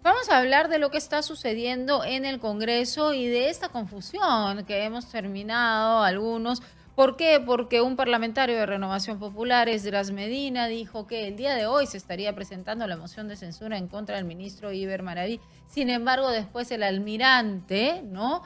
Vamos a hablar de lo que está sucediendo en el Congreso y de esta confusión que hemos terminado algunos. ¿Por qué? Porque un parlamentario de Renovación Popular, Esdras Medina, dijo que el día de hoy se estaría presentando la moción de censura en contra del ministro Iber Maraví. Sin embargo, después el almirante, ¿no?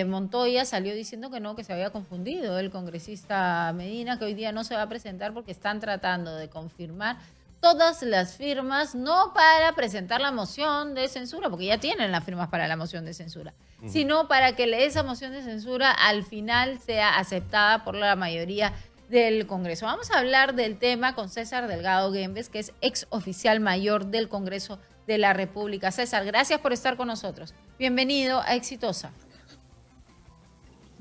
Montoya salió diciendo que no, que se había confundido el congresista Medina, que hoy día no se va a presentar porque están tratando de confirmar todas las firmas, no para presentar la moción de censura, porque ya tienen las firmas para la moción de censura, sino para que esa moción de censura al final sea aceptada por la mayoría del Congreso. Vamos a hablar del tema con César Delgado Guembes, que es ex oficial mayor del Congreso de la República. César, gracias por estar con nosotros. Bienvenido a Exitosa.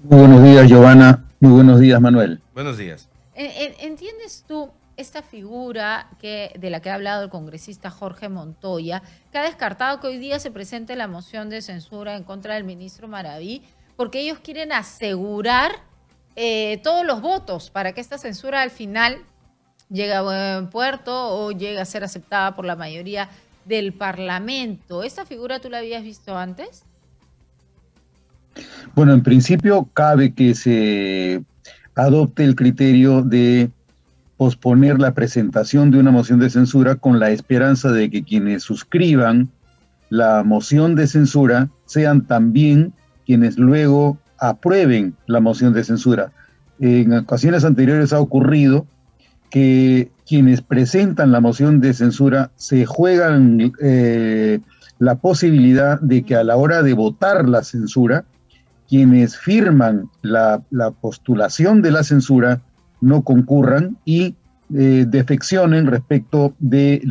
Muy buenos días, Giovanna. Muy buenos días, Manuel. Buenos días. ¿Entiendes tú esta figura de la que ha hablado el congresista Jorge Montoya, que ha descartado que hoy día se presente la moción de censura en contra del ministro Maraví, porque ellos quieren asegurar todos los votos para que esta censura al final llegue a buen puerto o llegue a ser aceptada por la mayoría del Parlamento? ¿Esta figura tú la habías visto antes? Bueno, en principio cabe que se adopte el criterio de posponer la presentación de una moción de censura con la esperanza de que quienes suscriban la moción de censura sean también quienes luego aprueben la moción de censura. En ocasiones anteriores ha ocurrido que quienes presentan la moción de censura se juegan la posibilidad de que a la hora de votar la censura, quienes firman la postulación de la censura no concurran y defeccionen respecto de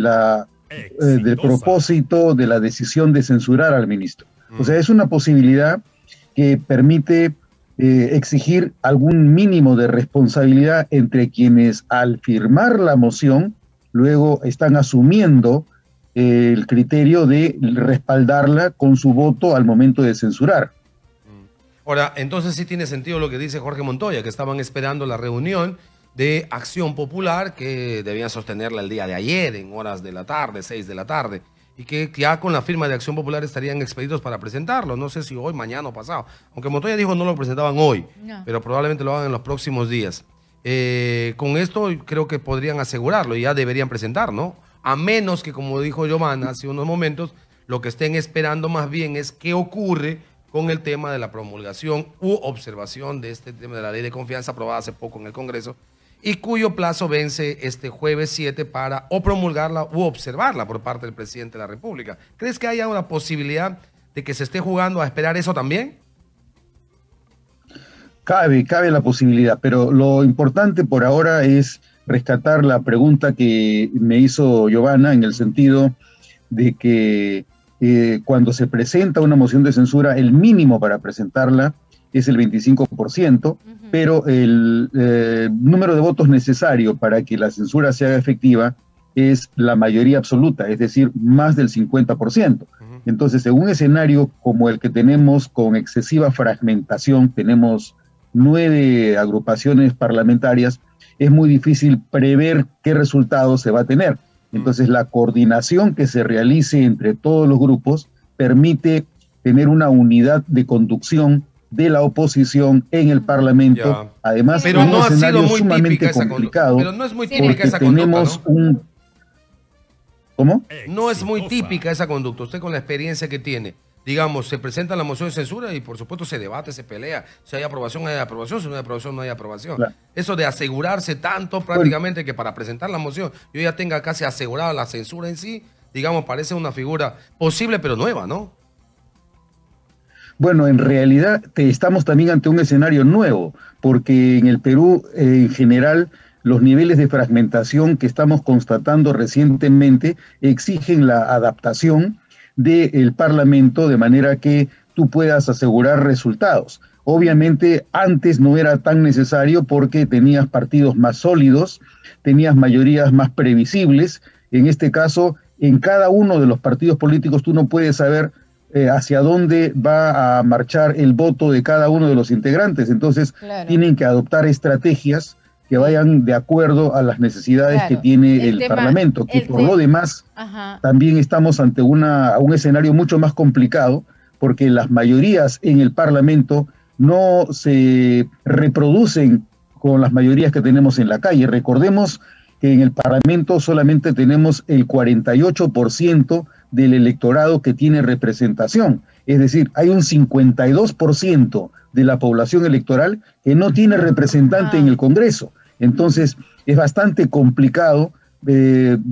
del propósito de la decisión de censurar al ministro. O sea, es una posibilidad que permite exigir algún mínimo de responsabilidad entre quienes al firmar la moción luego están asumiendo el criterio de respaldarla con su voto al momento de censurar. Ahora, entonces sí tiene sentido lo que dice Jorge Montoya, que estaban esperando la reunión de Acción Popular que debían sostenerla el día de ayer en horas de la tarde, 6 de la tarde, y que ya con la firma de Acción Popular estarían expedidos para presentarlo. No sé si hoy, mañana o pasado. Aunque Montoya dijo no lo presentaban hoy, pero probablemente lo hagan en los próximos días. Con esto creo que podrían asegurarlo y ya deberían presentar, ¿no? A menos que, como dijo Giovanna hace unos momentos, lo que estén esperando más bien es qué ocurre con el tema de la promulgación u observación de este tema de la ley de confianza aprobada hace poco en el Congreso y cuyo plazo vence este jueves 7 para o promulgarla u observarla por parte del presidente de la República. ¿Crees que haya una posibilidad de que se esté jugando a esperar eso también? Cabe la posibilidad, pero lo importante por ahora es rescatar la pregunta que me hizo Giovanna en el sentido de que cuando se presenta una moción de censura, el mínimo para presentarla es el 25%, pero el número de votos necesario para que la censura se haga efectiva es la mayoría absoluta, es decir, más del 50%. Entonces, en un escenario como el que tenemos con excesiva fragmentación, tenemos 9 agrupaciones parlamentarias, es muy difícil prever qué resultado se va a tener. Entonces, la coordinación que se realice entre todos los grupos permite tener una unidad de conducción de la oposición en el Parlamento. Además, pero no ha sido muy sumamente complicado. Pero no es muy típica esa conducta, ¿no? ¿Cómo? No es muy típica esa conducta. Usted con la experiencia que tiene, digamos, se presenta la moción de censura y por supuesto se debate, se pelea. Si hay aprobación, hay aprobación. Si no hay aprobación, no hay aprobación. Claro. Eso de asegurarse tanto prácticamente que para presentar la moción yo ya tenga casi asegurada la censura en sí, digamos, parece una figura posible pero nueva, ¿no? Bueno, en realidad estamos también ante un escenario nuevo, porque en el Perú, en general, los niveles de fragmentación que estamos constatando recientemente exigen la adaptación del Parlamento de manera que tú puedas asegurar resultados. Obviamente antes no era tan necesario porque tenías partidos más sólidos, tenías mayorías más previsibles. En este caso, en cada uno de los partidos políticos tú no puedes saber hacia dónde va a marchar el voto de cada uno de los integrantes. Entonces, tienen que adoptar estrategias que vayan de acuerdo a las necesidades que tiene el Parlamento, que por lo demás también estamos ante un escenario mucho más complicado, porque las mayorías en el Parlamento no se reproducen con las mayorías que tenemos en la calle. Recordemos que en el Parlamento solamente tenemos el 48% del electorado que tiene representación. Es decir, hay un 52% de la población electoral que no tiene representante en el Congreso. Entonces, es bastante complicado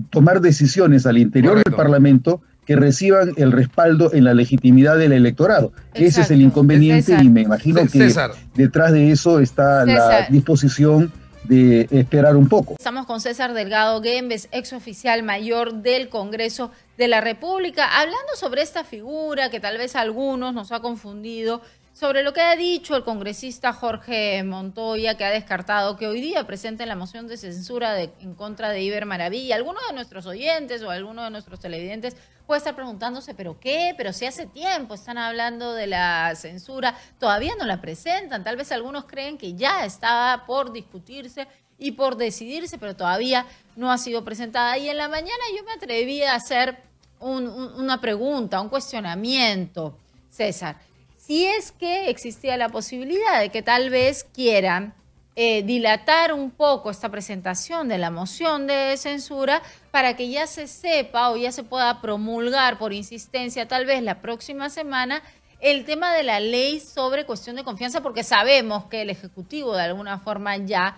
tomar decisiones al interior del Parlamento que reciban el respaldo en la legitimidad del electorado. Exacto. Ese es el inconveniente y me imagino que detrás de eso está la disposición de esperar un poco. Estamos con César Delgado Guembes, ex oficial mayor del Congreso de la República, hablando sobre esta figura que tal vez a algunos nos ha confundido, sobre lo que ha dicho el congresista Jorge Montoya, que ha descartado que hoy día presenten la moción de censura en contra de Iber Maravilla. Algunos de nuestros oyentes o algunos de nuestros televidentes puede estar preguntándose, ¿pero qué? Pero si hace tiempo están hablando de la censura, todavía no la presentan. Tal vez algunos creen que ya estaba por discutirse y por decidirse, pero todavía no ha sido presentada. Y en la mañana yo me atreví a hacer una pregunta, un cuestionamiento, César. Si es que existía la posibilidad de que tal vez quieran dilatar un poco esta presentación de la moción de censura para que ya se sepa o ya se pueda promulgar por insistencia tal vez la próxima semana el tema de la ley sobre cuestión de confianza, porque sabemos que el Ejecutivo de alguna forma ya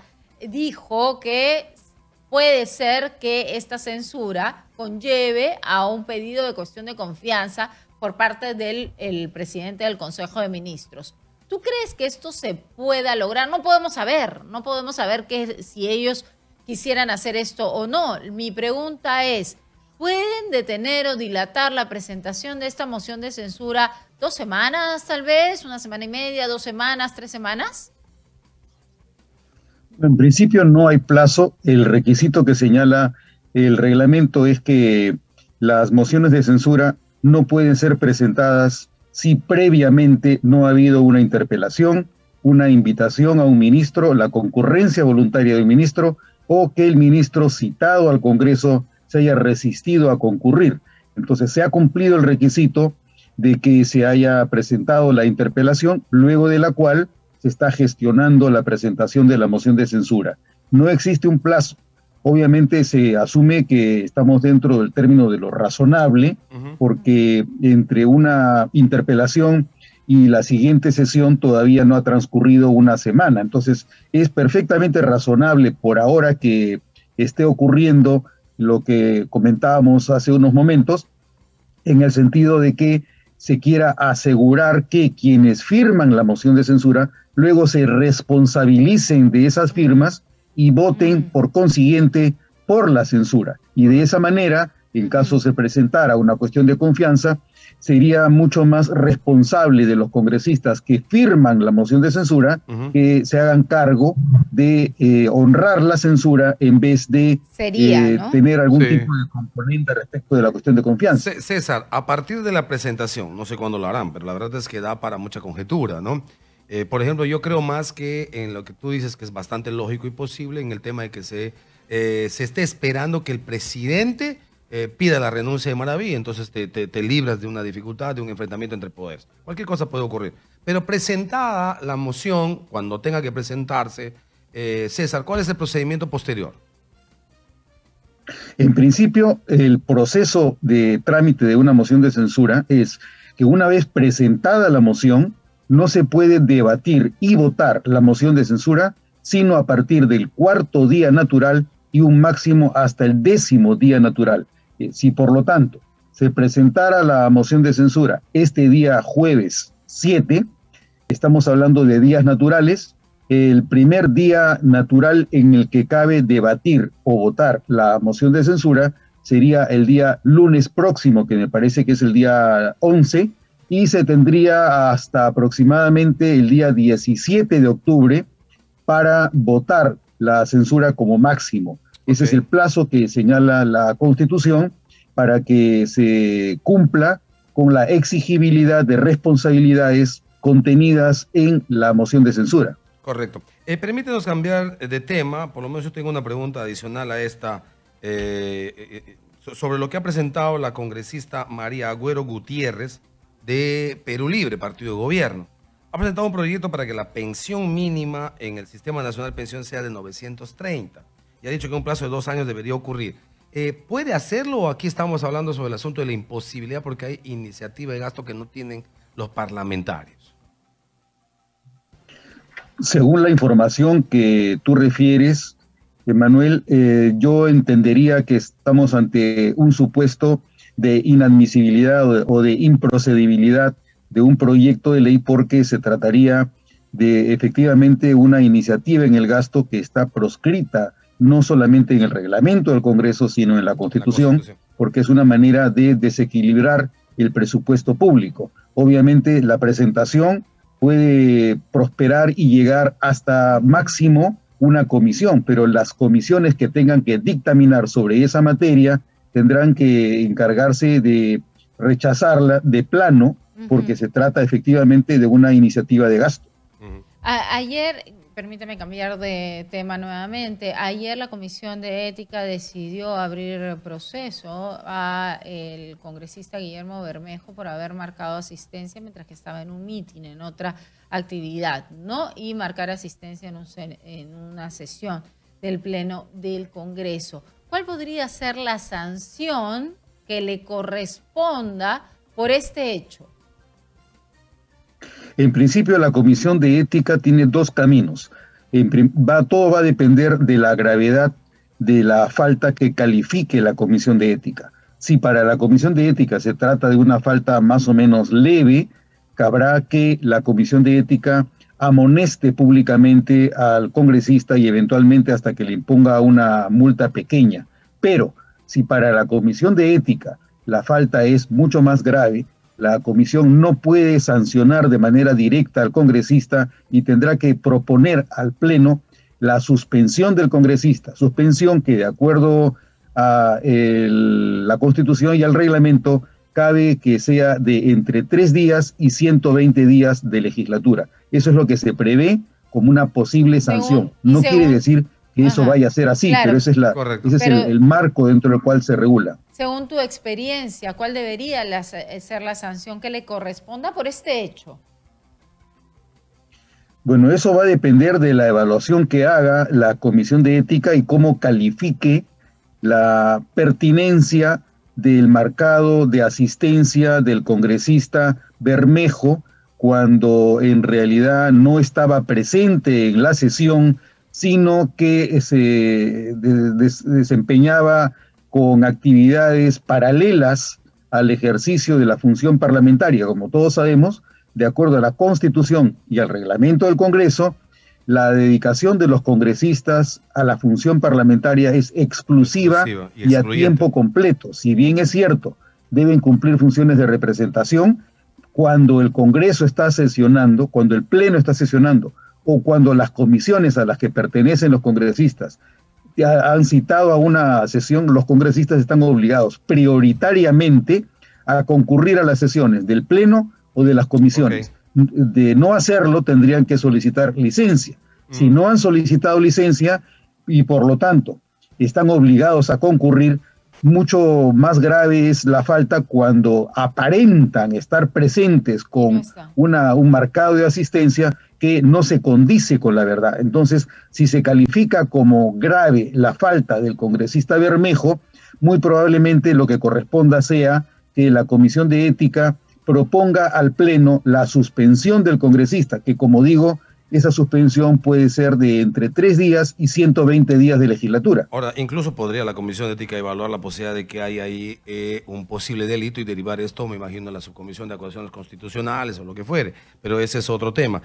dijo que puede ser que esta censura conlleve a un pedido de cuestión de confianza por parte del presidente del Consejo de Ministros. ¿Tú crees que esto se pueda lograr? No podemos saber si ellos quisieran hacer esto o no. Mi pregunta es, ¿pueden detener o dilatar la presentación de esta moción de censura 2 semanas tal vez, 1 semana y media, 2 semanas, 3 semanas? En principio no hay plazo. El requisito que señala el reglamento es que las mociones de censura no pueden ser presentadas si previamente no ha habido una interpelación, una invitación a un ministro, la concurrencia voluntaria del ministro o que el ministro citado al Congreso se haya resistido a concurrir. Entonces se ha cumplido el requisito de que se haya presentado la interpelación, luego de la cual se está gestionando la presentación de la moción de censura. No existe un plazo. Obviamente se asume que estamos dentro del término de lo razonable, porque entre una interpelación y la siguiente sesión todavía no ha transcurrido 1 semana. Entonces es perfectamente razonable por ahora que esté ocurriendo lo que comentábamos hace unos momentos, en el sentido de que se quiera asegurar que quienes firman la moción de censura luego se responsabilicen de esas firmas y voten por consiguiente por la censura. Y de esa manera, en caso se presentara una cuestión de confianza, sería mucho más responsable de los congresistas que firman la moción de censura que se hagan cargo de honrar la censura en vez de tener algún tipo de componente respecto de la cuestión de confianza. César, a partir de la presentación, no sé cuándo lo harán, pero la verdad es que da para mucha conjetura, ¿no? Por ejemplo, yo creo más que en lo que tú dices, que es bastante lógico y posible, en el tema de que se esté esperando que el presidente pida la renuncia de Maravilla, entonces te libras de una dificultad, de un enfrentamiento entre poderes. Cualquier cosa puede ocurrir. Pero presentada la moción, cuando tenga que presentarse, César, ¿cuál es el procedimiento posterior? En principio, el proceso de trámite de una moción de censura es que una vez presentada la moción, no se puede debatir y votar la moción de censura, sino a partir del 4º día natural y un máximo hasta el 10º día natural. Si por lo tanto se presentara la moción de censura este día jueves 7, estamos hablando de días naturales, el primer día natural en el que cabe debatir o votar la moción de censura sería el día lunes próximo, que me parece que es el día 11, y se tendría hasta aproximadamente el día 17 de octubre para votar la censura como máximo. Ese es el plazo que señala la Constitución para que se cumpla con la exigibilidad de responsabilidades contenidas en la moción de censura. Correcto. Permítenos cambiar de tema, por lo menos yo tengo una pregunta adicional a esta, sobre lo que ha presentado la congresista María Agüero Gutiérrez de Perú Libre, partido de gobierno. Ha presentado un proyecto para que la pensión mínima en el Sistema Nacional de Pensión sea de 930 y ha dicho que en un plazo de 2 años debería ocurrir. ¿Puede hacerlo o aquí estamos hablando sobre el asunto de la imposibilidad porque hay iniciativa de gasto que no tienen los parlamentarios? Según la información que tú refieres, Manuel, yo entendería que estamos ante un supuesto de inadmisibilidad o de improcedibilidad de un proyecto de ley porque se trataría de efectivamente una iniciativa en el gasto que está proscrita no solamente en el reglamento del Congreso, sino en la Constitución, porque es una manera de desequilibrar el presupuesto público. Obviamente la presentación puede prosperar y llegar hasta máximo una comisión, pero las comisiones que tengan que dictaminar sobre esa materia tendrán que encargarse de rechazarla de plano, porque se trata efectivamente de una iniciativa de gasto. Ayer, permíteme cambiar de tema nuevamente, ayer la Comisión de Ética decidió abrir proceso a el congresista Guillermo Bermejo por haber marcado asistencia mientras que estaba en un mitin, en otra actividad, ¿no? Y marcar asistencia en una sesión del Pleno del Congreso. ¿Cuál podría ser la sanción que le corresponda por este hecho? En principio, la Comisión de Ética tiene dos caminos. Todo va a depender de la gravedad de la falta que califique la Comisión de Ética. Si para la Comisión de Ética se trata de una falta más o menos leve, cabrá que la Comisión de Ética amoneste públicamente al congresista y eventualmente hasta que le imponga una multa pequeña. Pero si para la Comisión de Ética la falta es mucho más grave, la comisión no puede sancionar de manera directa al congresista y tendrá que proponer al Pleno la suspensión del congresista, suspensión que de acuerdo a la Constitución y al reglamento cabe que sea de entre 3 días y 120 días de legislatura. Eso es lo que se prevé como una posible sanción. No quiere decir que eso vaya a ser así, claro, pero ese es el marco dentro del cual se regula. Según tu experiencia, ¿cuál debería ser la sanción que le corresponda por este hecho? Bueno, eso va a depender de la evaluación que haga la Comisión de Ética y cómo califique la pertinencia del marcado de asistencia del congresista Bermejo cuando en realidad no estaba presente en la sesión, sino que se desempeñaba con actividades paralelas al ejercicio de la función parlamentaria. Como todos sabemos, de acuerdo a la Constitución y al reglamento del Congreso, la dedicación de los congresistas a la función parlamentaria es exclusiva y a tiempo completo. Si bien es cierto, deben cumplir funciones de representación, cuando el Congreso está sesionando, cuando el Pleno está sesionando, o cuando las comisiones a las que pertenecen los congresistas han citado a una sesión, los congresistas están obligados prioritariamente a concurrir a las sesiones del Pleno o de las comisiones. De no hacerlo, tendrían que solicitar licencia. Si no han solicitado licencia y por lo tanto están obligados a concurrir, mucho más grave es la falta cuando aparentan estar presentes con un marcado de asistencia que no se condice con la verdad. Entonces, si se califica como grave la falta del congresista Bermejo, muy probablemente lo que corresponda sea que la Comisión de Ética proponga al Pleno la suspensión del congresista, que como digo, esa suspensión puede ser de entre 3 días y 120 días de legislatura. Ahora, incluso podría la Comisión de Ética evaluar la posibilidad de que haya ahí un posible delito y derivar esto, me imagino, a la Subcomisión de Acusaciones Constitucionales o lo que fuere, pero ese es otro tema.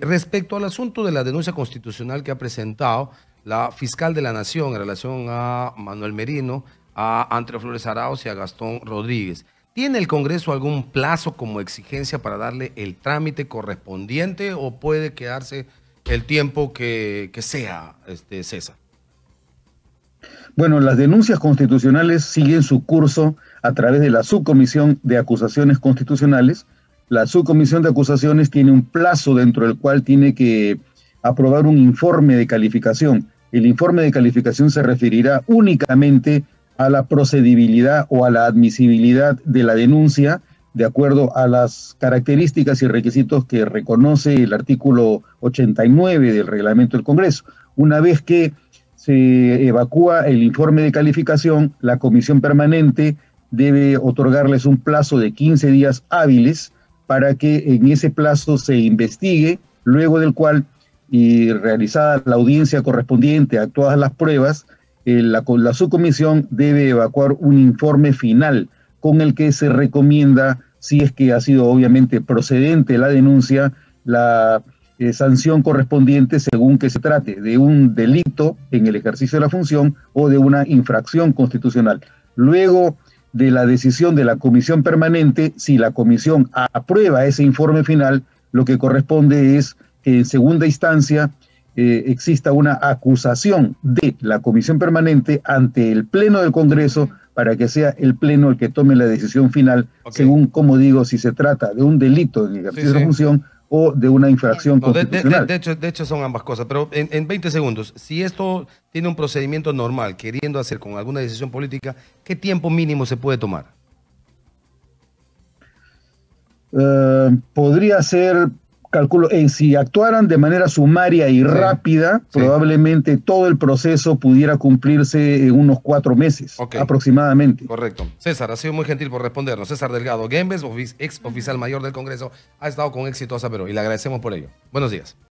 Respecto al asunto de la denuncia constitucional que ha presentado la fiscal de la Nación en relación a Manuel Merino, a Andrés Flores Arauz y a Gastón Rodríguez, ¿tiene el Congreso algún plazo como exigencia para darle el trámite correspondiente o puede quedarse el tiempo que sea, César? Bueno, las denuncias constitucionales siguen su curso a través de la Subcomisión de Acusaciones Constitucionales. La Subcomisión de Acusaciones tiene un plazo dentro del cual tiene que aprobar un informe de calificación. El informe de calificación se referirá únicamente a la procedibilidad o a la admisibilidad de la denuncia de acuerdo a las características y requisitos que reconoce el artículo 89 del reglamento del Congreso. Una vez que se evacúa el informe de calificación, la comisión permanente debe otorgarles un plazo de 15 días hábiles para que en ese plazo se investigue, luego del cual, y realizada la audiencia correspondiente, actuadas las pruebas, la subcomisión debe evacuar un informe final con el que se recomienda, si es que ha sido obviamente procedente la denuncia, la sanción correspondiente según que se trate de un delito en el ejercicio de la función o de una infracción constitucional. Luego de la decisión de la comisión permanente, si la comisión aprueba ese informe final, lo que corresponde es que en segunda instancia exista una acusación de la comisión permanente ante el Pleno del Congreso para que sea el Pleno el que tome la decisión final, según, como digo, si se trata de un delito en el ejercicio de la función o de una infracción constitucional. De hecho, son ambas cosas, pero en 20 segundos, si esto tiene un procedimiento normal, queriendo hacer con alguna decisión política, ¿qué tiempo mínimo se puede tomar? Podría ser, calculo, si actuaran de manera sumaria y rápida, probablemente todo el proceso pudiera cumplirse en unos 4 meses, aproximadamente. Correcto. César, ha sido muy gentil por respondernos. César Delgado Guembes, ex oficial mayor del Congreso, ha estado con éxito hasta pero y le agradecemos por ello. Buenos días.